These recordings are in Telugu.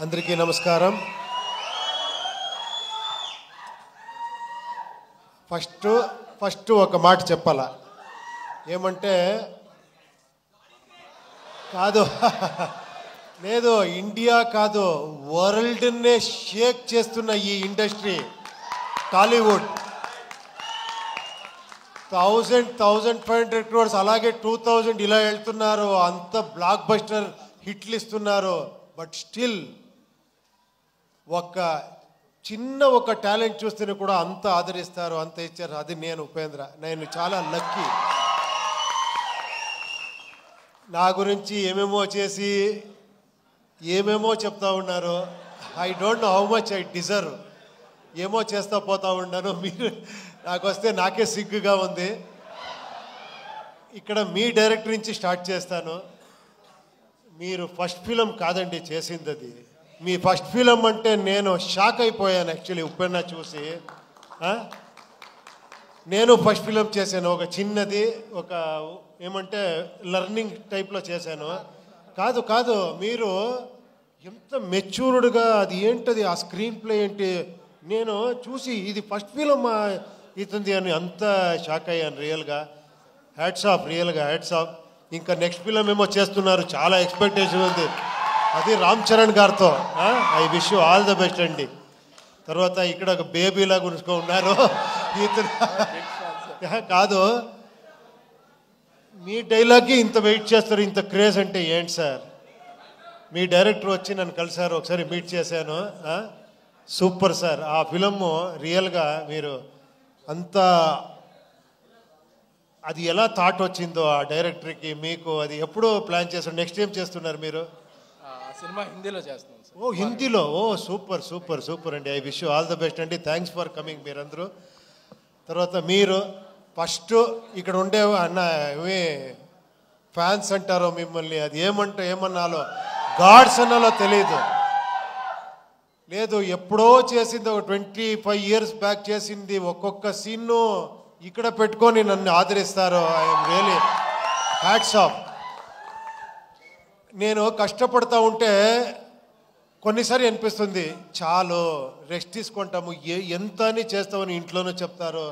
అందరికీ నమస్కారం. ఫస్ట్ ఒక మాట చెప్పాలా, ఏమంటే కాదు లేదు, ఇండియా కాదు వరల్డ్నే షేక్ చేస్తున్న ఈ ఇండస్ట్రీ టాలీవుడ్ 1,500 crores అలాగే 2,000 ఇలా వెళ్తున్నారు, అంత బ్లాక్ బస్టర్ హిట్లు ఇస్తున్నారు. బట్ స్టిల్ ఒక చిన్న ఒక టాలెంట్ చూస్తేనే కూడా అంత ఆదరిస్తారు, అంత ఇచ్చారు. అది నేను ఉపేంద్ర, నేను చాలా లక్కీ. నా గురించి ఏమేమో చేసి ఏమేమో చెప్తా ఉన్నారు. I don't know how much I deserve. ఏమో చేస్తా పోతా ఉన్నాను. మీరు నాకు వస్తే నాకే సిగ్గుగా ఉంది. ఇక్కడ మీ డైరెక్టర్ నుంచి స్టార్ట్ చేస్తాను. మీరు ఫస్ట్ ఫిలం కాదండి చేసింది, అది మీ ఫస్ట్ ఫిలం అంటే నేను షాక్ అయిపోయాను యాక్చువల్లీ ఉప్పెన్న చూసి. నేను ఫస్ట్ ఫిలం చేశాను, ఒక చిన్నది, ఒక ఏమంటే లర్నింగ్ టైప్లో చేశాను. కాదు మీరు ఎంత మెచ్యూర్డ్గా, అది ఏంటది ఆ స్క్రీన్ ప్లే ఏంటి, నేను చూసి ఇది ఫస్ట్ ఫిలం ఇతుంది అని అంత షాక్ అయ్యాను రియల్గా. హ్యాట్స్ ఆఫ్, రియల్గా హ్యాట్స్ ఆఫ్. ఇంకా నెక్స్ట్ ఫిలం ఏమో చేస్తున్నారు, చాలా ఎక్స్పెక్టేషన్ ఉంది, అది రామ్ చరణ్ గారితో. I wish you all the best అండి. తర్వాత ఇక్కడ ఒక బేబీలా గురుచుకో ఉన్నారు. కాదు, మీ డైలాగ్కి ఇంత వెయిట్ చేస్తారు, ఇంత క్రేజ్ అంటే ఏంటి సార్? మీ డైరెక్టర్ వచ్చి నన్ను కలిసారు, ఒకసారి మీట్ చేశాను. Super sir. ఆ ఫిలము రియల్గా మీరు అంత, అది ఎలా థాట్ వచ్చిందో ఆ డైరెక్టర్కి మీకు, అది ఎప్పుడో ప్లాన్ చేస్తారు? నెక్స్ట్ ఏం చేస్తున్నారు మీరు? సినిమా హిందీలో చేస్తున్నాం. ఓ హిందీలో, ఓ సూపర్ సూపర్ సూపర్ అండి. I wish you all the best అండి. థ్యాంక్స్ ఫర్ కమింగ్ మీరందరూ. తర్వాత మీరు ఫస్ట్ ఇక్కడ ఉండే అన్న ఏమి ఫ్యాన్స్ అంటారో మిమ్మల్ని, అది ఏమన్నాలో గాడ్స్ అన్నాలో తెలియదు. లేదు, ఎప్పుడో చేసింది, ఒక 25 years బ్యాక్ చేసింది. ఒక్కొక్క సీన్ను ఇక్కడ పెట్టుకొని నన్ను ఆదరిస్తారు. I'm really hats off. నేను కష్టపడతా ఉంటే కొన్నిసారి అనిపిస్తుంది చాలు రెస్ట్ తీసుకుంటాము, ఎంత అని చేస్తామని ఇంట్లోనూ చెప్తారు.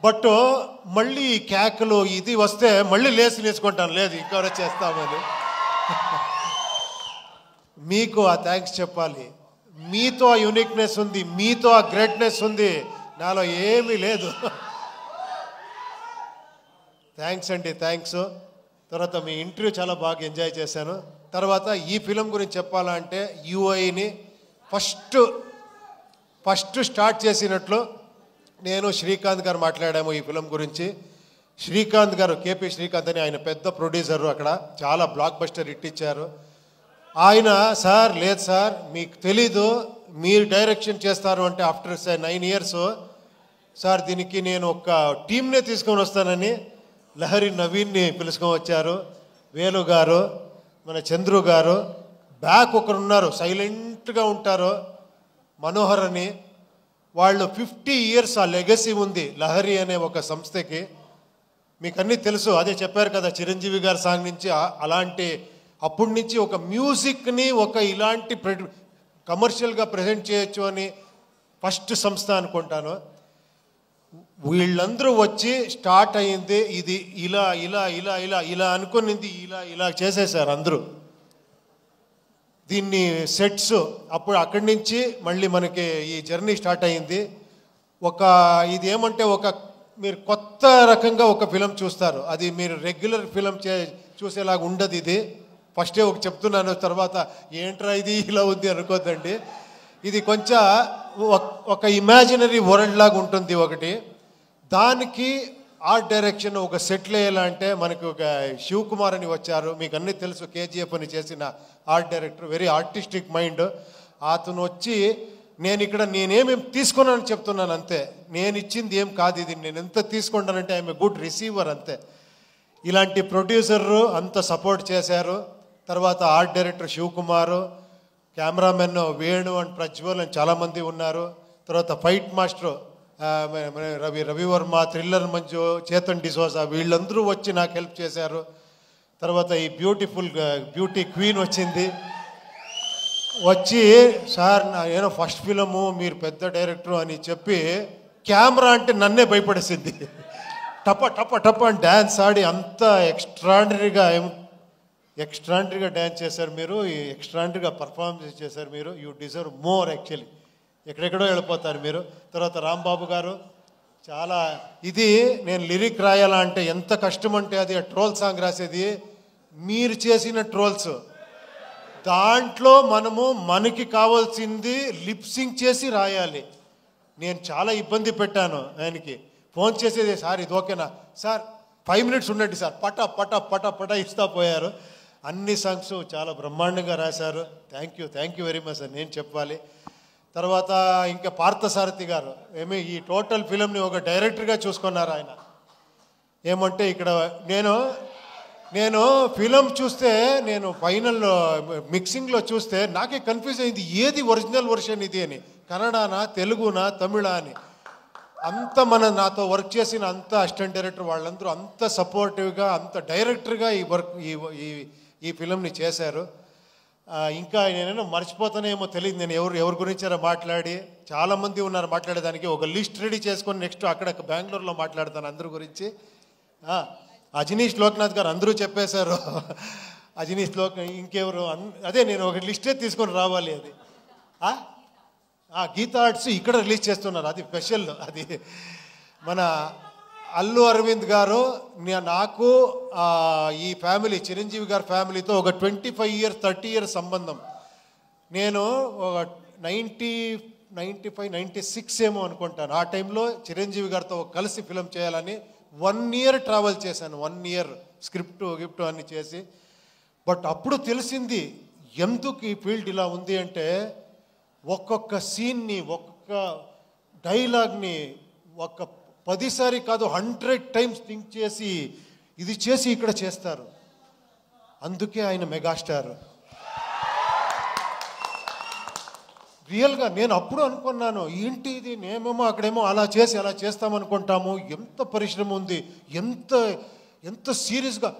బట్ మళ్ళీ క్యాకులు ఇది వస్తే మళ్ళీ లేచి నేర్చుకుంటాను, లేదు ఇంకా చేస్తామని. మీకు ఆ థ్యాంక్స్ చెప్పాలి. మీతో ఆ యూనిక్నెస్ ఉంది, మీతో ఆ గ్రేట్నెస్ ఉంది, నాలో ఏమీ లేదు. థ్యాంక్స్ అండి, థ్యాంక్స్. తర్వాత మీ ఇంటర్వ్యూ చాలా బాగా ఎంజాయ్ చేశాను. తర్వాత ఈ ఫిలం గురించి చెప్పాలంటే యూఐని ఫస్ట్ స్టార్ట్ చేసినట్లు నేను శ్రీకాంత్ గారు మాట్లాడాము ఈ ఫిలం గురించి. శ్రీకాంత్ గారు, కేపీ శ్రీకాంత్ అని, ఆయన పెద్ద ప్రొడ్యూసరు, అక్కడ చాలా బ్లాక్ బస్టర్ హిట్ ఇచ్చారు. ఆయన సార్ లేదు సార్ మీకు తెలీదు, మీరు డైరెక్షన్ చేస్తారు అంటే ఆఫ్టర్ 9 years సార్ దీనికి నేను ఒక టీంనే తీసుకొని వస్తానని లహరి నవీన్ని పిలుచుకొని వచ్చారు. వేలు గారు, మన చంద్రు గారు, బ్యాక్ ఒకరున్నారు సైలెంట్గా ఉంటారు, మనోహర్ అని. వాళ్ళు 50 years ఆ లెగసీ ఉంది లహరి అనే ఒక సంస్థకి. మీకు అన్నీ తెలుసు, అదే చెప్పారు కదా చిరంజీవి గారి సాంగ్ నుంచి అలాంటి, అప్పటి నుంచి ఒక మ్యూజిక్ని ఒక ఇలాంటి కమర్షియల్గా ప్రజెంట్ చేయొచ్చు అని ఫస్ట్ సంస్థ అనుకుంటాను. వీళ్ళందరూ వచ్చి స్టార్ట్ అయ్యింది ఇది ఇలా ఇలా ఇలా ఇలా ఇలా అనుకునింది ఇలా ఇలా చేసేసారు అందరూ. దీన్ని సెట్స్ అప్పుడు అక్కడి నుంచి మళ్ళీ మనకి ఈ జర్నీ స్టార్ట్ అయ్యింది. ఇది ఏమంటే మీరు కొత్త రకంగా ఒక ఫిలం చూస్తారు, అది మీరు రెగ్యులర్ ఫిలం చూసేలాగా ఉండదు. ఇది ఫస్టే చెప్తున్నాను, తర్వాత ఏంట్రా ఇది ఇలా ఉంది అనుకోద్దండి. ఇది కొంచెం ఒక ఇమాజినరీ వరల్డ్ లాగా ఉంటుంది ఒకటి. దానికి ఆర్ట్ డైరెక్షన్ ఒక సెటిల్ అయ్యేలా మనకి ఒక శివకుమార్ అని వచ్చారు, మీకు అన్నీ తెలుసు, కేజీఎఫ్ అని చేసిన art director, very artistic mind. అతను వచ్చి నేనేమేమి తీసుకున్నానని చెప్తున్నాను అంతే, నేను ఇచ్చింది ఏం కాదు ఇది, నేను ఎంత తీసుకుంటానంటే ఐఎమ్ ఏ గుడ్ రిసీవర్ అంతే. ఇలాంటి ప్రొడ్యూసరు అంత సపోర్ట్ చేశారు. తర్వాత art director Shivakumar, cameraman Venu and Prajwal అని చాలామంది ఉన్నారు. తర్వాత fight master Ravi Varma, thriller Manju, Chetan D'Souza, వీళ్ళందరూ వచ్చి నాకు హెల్ప్ చేశారు. తర్వాత ఈ బ్యూటీ క్వీన్ వచ్చింది. వచ్చి సార్ నా ఏదో ఫస్ట్ ఫిలము మీరు పెద్ద డైరెక్టర్ అని చెప్పి కెమెరా అంటే నన్నే భయపడేసింది. టప టప టప అని డ్యాన్స్ ఆడి అంత ఎక్స్ట్రాడినరీగా డ్యాన్స్ చేశారు మీరు, ఎక్స్ట్రాడినరీగా పర్ఫార్మెన్స్ చేశారు మీరు. You deserve more actually. ఎక్కడెక్కడో వెళ్ళిపోతారు మీరు. తర్వాత రాంబాబు గారు చాలా ఇది నేను లిరిక్ రాయాలా అంటే ఎంత కష్టం అంటే అది ట్రోల్ సాంగ్ రాసేది మీరు చేసిన ట్రోల్స్. దాంట్లో మనకి కావాల్సింది లిప్సింగ్ చేసి రాయాలి. నేను చాలా ఇబ్బంది పెట్టాను ఆయనకి. ఫోన్ చేసేది సార్ ఇది ఓకేనా సార్ 5 minutes ఉండండి సార్ పట పట పట పట ఇస్తా పోయారు. అన్ని సాంగ్స్ చాలా బ్రహ్మాండంగా రాశారు. Thank you very much sir నేను చెప్పాలి. తర్వాత ఇంకా పార్థసారథి గారు ఈ టోటల్ ఫిలింని ఒక డైరెక్టర్గా చూసుకున్నారు ఆయన. ఏమంటే ఇక్కడ నేను ఫిలం చూస్తే నేను ఫైనల్ మిక్సింగ్లో చూస్తే నాకే కన్ఫ్యూజ్ అయింది ఏది ఒరిజినల్ వర్షన్ ఇది అని, కన్నడనా తెలుగునా తమిళ అని. అంత నాతో వర్క్ చేసిన అంత అసిస్టెంట్ డైరెక్టర్ వాళ్ళందరూ అంత సపోర్టివ్గా అంత డైరెక్టర్గా ఈ ఫిలంని చేశారు. ఇంకా నేనేమో మర్చిపోతానేమో తెలియదు నేను ఎవరి గురించారో మాట్లాడి. చాలామంది ఉన్నారు మాట్లాడేదానికి. ఒక లిస్ట్ రెడీ చేసుకొని నెక్స్ట్ అక్కడ బెంగళూరులో మాట్లాడతాను అందరి గురించి. అజనీష్ లోక్నాథ్ గారు అందరూ చెప్పేశారు. అజనీష్ ఇంకెవరు అదే నేను ఒక లిస్టే తీసుకొని రావాలి. అది గీతా ఆర్ట్స్ ఇక్కడ రిలీజ్ చేస్తున్నారు. అది స్పెషల్. అది మన అల్లు అరవింద్ గారు నాకు ఈ ఫ్యామిలీ చిరంజీవి గారి ఫ్యామిలీతో ఒక 25 years 30 years సంబంధం. నేను ఒక 95 96 ఏమో అనుకుంటాను. ఆ టైంలో చిరంజీవి గారితో కలిసి ఫిలం చేయాలని 1 year ట్రావెల్ చేశాను. 1 year స్క్రిప్ట్ గిఫ్ట్ అన్ని చేసి. బట్ అప్పుడు తెలిసింది ఎందుకు ఈ ఫీల్డ్ ఇలా ఉంది అంటే ఒక్కొక్క సీన్ని ఒక్కొక్క డైలాగ్ని 10 సారి కాదు 100 times థింక్ చేసి ఇది చేసి ఇక్కడ చేస్తారు. అందుకే ఆయన మెగాస్టార్. రియల్గా నేను అప్పుడు అనుకున్నాను ఏంటి ఇది నేమేమో అక్కడేమో అలా చేస్తామనుకుంటాము. ఎంత పరిశ్రమ ఉంది, ఎంత సీరియస్గా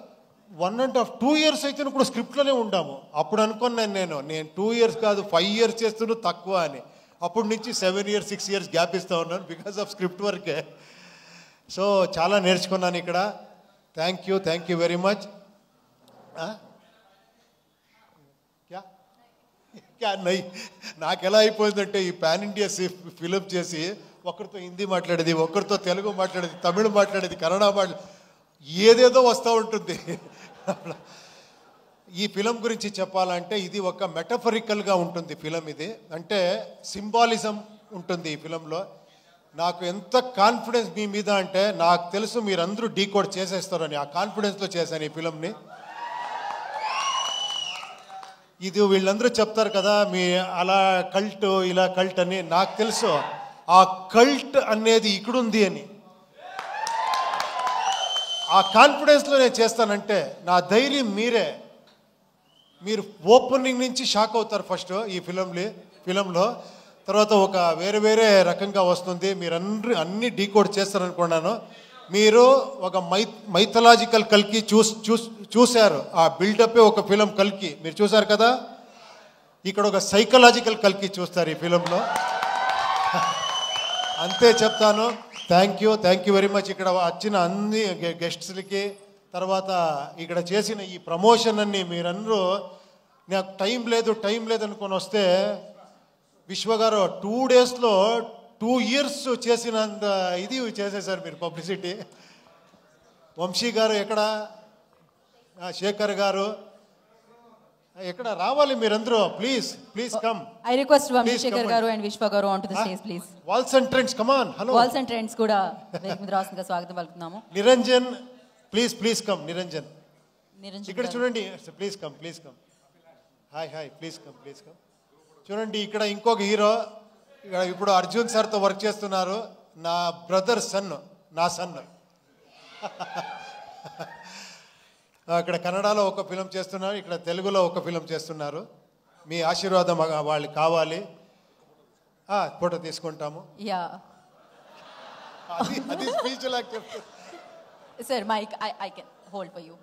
1.5 2 years అయితే కూడా స్క్రిప్ట్లోనే ఉండాము. అప్పుడు అనుకున్నాను నేను 2 years కాదు 5 years చేస్తున్నా తక్కువ అని. అప్పటి నుంచి 7 years 6 years గ్యాప్ ఇస్తూ ఉన్నాను బికాస్ ఆఫ్ స్క్రిప్ట్ వర్కే. సో చాలా నేర్చుకున్నాను ఇక్కడ. Thank you very much. నాకు ఎలా అయిపోయిందంటే ఈ పాన్ ఇండియా ఫిలిం చేసి ఒకరితో హిందీ మాట్లాడేది, ఒకరితో తెలుగు మాట్లాడేది, తమిళ మాట్లాడేది, కన్నడ ఏదేదో వస్తూ ఉంటుంది. ఈ ఫిలం గురించి చెప్పాలంటే ఇది ఒక మెటఫరికల్గా ఉంటుంది ఫిలం. ఇది అంటే సింబాలిజం ఉంటుంది ఈ ఫిలంలో. నాకు ఎంత కాన్ఫిడెన్స్ మీ మీద అంటే నాకు తెలుసు మీరందరూ డీకోడ్ చేసేస్తారని. ఆ కాన్ఫిడెన్స్తో చేశాను ఈ ఫిలంని. ఇది వీళ్ళందరూ చెప్తారు కదా మీ అలా కల్ట్ ఇలా కల్ట్ అని. నాకు తెలుసు ఆ కల్ట్ అనేది ఇక్కడుంది అని. ఆ కాన్ఫిడెన్స్లో నేను చేస్తానంటే నా ధైర్యం మీరు ఓపెనింగ్ నుంచి షాక్ అవుతారు ఫస్ట్ ఈ ఫిలంలో. తర్వాత ఒక వేరే రకంగా వస్తుంది. మీరందరూ అన్ని డీకోడ్ చేస్తారనుకున్నాను. మీరు ఒక మైథలాజికల్ కల్కి చూశారు. ఆ బిల్డప్పే ఒక ఫిలం కల్కి మీరు చూశారు కదా. ఇక్కడ ఒక సైకలాజికల్ కల్కి చూస్తారు ఈ ఫిలంలో. అంతే చెప్తాను. Thank you very much. ఇక్కడ వచ్చిన అన్ని గెస్ట్స్లకి, తర్వాత ఇక్కడ చేసిన ఈ ప్రమోషన్ అన్ని మీరందరూ నాకు టైం లేదు అనుకొని వస్తే విశ్వగారు 2 daysలో 2 years చేసినంత ఇది చేసేసారు మీరు పబ్లిసిటీ. వంశీ గారు ఎక్కడ, శేఖర్ గారు ఎక్కడ రావాలి మీరందరూ. Please come. I request Vamshi Shekhar garu and Vishwa garu onto the stage please. Walls and Trends, come on. Hello. Walls and Trends kuda వేదిక రాష్ట్రంగా స్వాగతం పలుకుతున్నాము. Niranjan please come. నిరంజన్ ఇక్కడ చూడండి. Please come. Hi please come. చూడండి ఇక్కడ ఇంకొక హీరో ఇప్పుడు అర్జున్ సార్తో వర్క్ చేస్తున్నారు. నా బ్రదర్ నా సన్. ఇక్కడ కన్నడలో ఒక ఫిలం చేస్తున్నారు, ఇక్కడ తెలుగులో ఒక ఫిలం చేస్తున్నారు. మీ ఆశీర్వాదం వాళ్ళకి కావాలి. ఫోటో తీసుకుంటాము. అది స్పీచ్ లాగా చెప్తారు. Sir, Mike, I can hold for you.